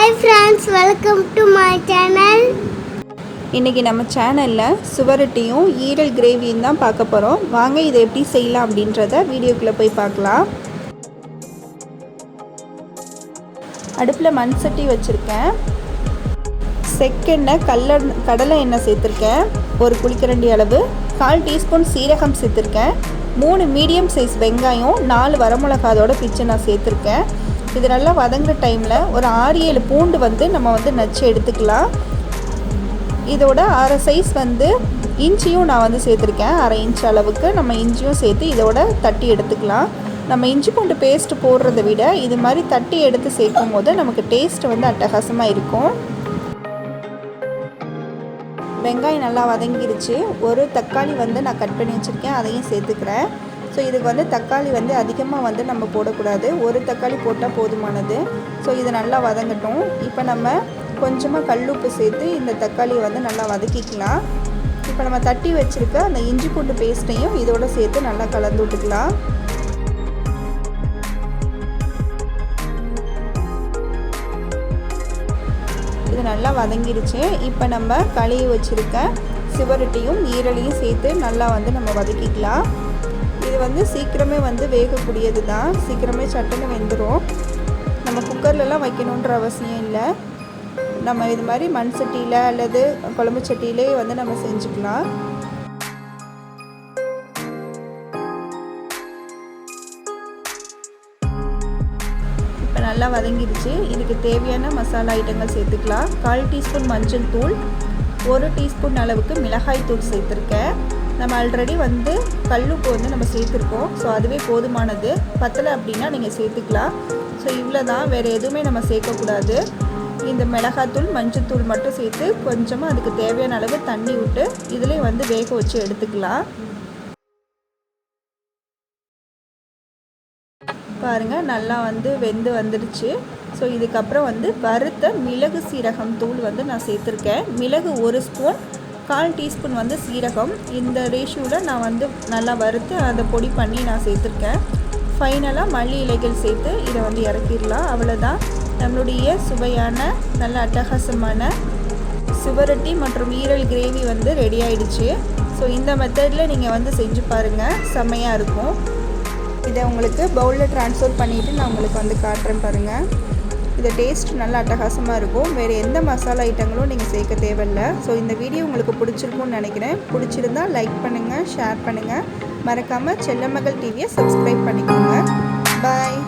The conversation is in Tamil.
Hi friends, welcome to my channel. இன்றைக்கி நம்ம சேனலில் சுவரொட்டியும் ஈரல் கிரேவியும் தான் பார்க்க போகிறோம். வாங்க இதை எப்படி செய்யலாம் அப்படின்றத வீடியோக்குள்ளே போய் பார்க்கலாம். அடுப்பில் மண் சட்டி வச்சுருக்கேன். செக்கெண்ணெய் கடலை எண்ணெய் சேர்த்துருக்கேன். ஒரு குழிக்கரண்டி அளவு 1/4 டீஸ்பூன் சீரகம் சேர்த்துருக்கேன். 3 மீடியம் சைஸ் வெங்காயம் 4 வரமிளகாதோட பிச்சு நான் சேர்த்துருக்கேன். இது நல்லா வதங்குற டைமில் ஒரு 6-7 பூண்டு நம்ம நச்சு எடுத்துக்கலாம். இதோட அரை சைஸ் இஞ்சியும் நான் சேர்த்துருக்கேன். அரை இன்ச் அளவுக்கு நம்ம இஞ்சியும் சேர்த்து இதோட தட்டி எடுத்துக்கலாம். நம்ம இஞ்சி பூண்டு பேஸ்ட்டு போடுறத விட இது மாதிரி தட்டி எடுத்து சேர்க்கும் போது நமக்கு டேஸ்ட் அட்டகாசமாக இருக்கும். வெங்காயம் நல்லா வதங்கிருச்சு. ஒரு தக்காளி நான் கட் பண்ணி வச்சுருக்கேன், அதையும் சேர்த்துக்கிறேன். ஸோ இதுக்கு தக்காளி அதிகமாக நம்ம போடக்கூடாது. ஒரு தக்காளி போட்டால் போதுமானது. ஸோ இது நல்லா வதங்கட்டும். இப்போ நம்ம கொஞ்சமாக கல்லுப்பு சேர்த்து இந்த தக்காளியை நல்லா வதக்கிக்கலாம். இப்போ நம்ம தட்டி வச்சுருக்க அந்த இஞ்சி பூண்டு பேஸ்ட்டையும் இதோட சேர்த்து நல்லா கலந்து விட்டுக்கலாம். இது நல்லா வதங்கிருச்சு. இப்போ நம்ம கழுவி வச்சுருக்க சுவரொட்டியும் ஈரலையும் சேர்த்து நல்லா நம்ம வதக்கிக்கலாம். இது சீக்கிரமே வேகக்கூடியது தான். சீக்கிரமே சட்டுன்னு வெந்துடும். நம்ம குக்கர்லலாம் வைக்கணுன்ற அவசியம் இல்லை. நம்ம இது மாதிரி மண் சட்டியில் அல்லது குழம்பு சட்டியிலே நம்ம செஞ்சுக்கலாம். இப்போ நல்லா வதங்கிடுச்சு. இதுக்கு தேவையான மசாலா ஐட்டங்கள் சேர்த்துக்கலாம். 1/4 டீஸ்பூன் மஞ்சள் தூள், 1 டீஸ்பூன் அளவுக்கு மிளகாய் தூள் சேர்த்துருக்கேன். நம்ம ஆல்ரெடி கல்லுப்பு நம்ம சேர்த்துருக்கோம். ஸோ அதுவே போதுமானது. பத்தலை அப்படின்னா நீங்கள் சேர்த்துக்கலாம். ஸோ இவ்வளோ தான், வேறு எதுவுமே நம்ம சேர்க்கக்கூடாது. இந்த மிளகாத்தூள் மஞ்சத்தூள் மட்டும் சேர்த்து கொஞ்சமாக அதுக்கு தேவையான அளவு தண்ணி விட்டு இதிலே வேக வச்சு எடுத்துக்கலாம். பாருங்கள், நல்லா வெந்து வந்துடுச்சு. ஸோ இதுக்கப்புறம் வறுத்த மிளகு சீரகம் தூள் நான் சேர்த்துருக்கேன். மிளகு 1 ஸ்பூன், 1/4 டீஸ்பூன் சீரகம். இந்த ரேஷியோவில் நான் நல்லா வறுத்து அதை பொடி பண்ணி நான் சேர்த்துருக்கேன். ஃபைனலாக மல்லி இலைகள் சேர்த்து இதை இறக்கிடலாம். அவ்வளோதான், நம்மளுடைய சுவையான நல்ல அட்டகாசமான சுவரொட்டி மற்றும் ஈரல் கிரேவி ரெடி ஆகிடுச்சு. ஸோ இந்த மெத்தடில் நீங்கள் செஞ்சு பாருங்கள், செம்மையாக இருக்கும். இதை உங்களுக்கு பவுலில் ட்ரான்ஸ்ஃபர் பண்ணிவிட்டு நான் உங்களுக்கு காட்டுறேன் பாருங்கள். இது டேஸ்ட் நல்லா அட்டகாசமாக இருக்கும். வேறு எந்த மசாலா ஐட்டங்களும் நீங்கள் சேர்க்க தேவையில்லை. ஸோ இந்த வீடியோ உங்களுக்கு பிடிச்சிருக்கும்னு நினைக்கிறேன். பிடிச்சிருந்தால் லைக் பண்ணுங்கள், ஷேர் பண்ணுங்கள். மறக்காமல் செல்லமகள் டிவியை சப்ஸ்கிரைப் பண்ணிக்கோங்க. பாய்.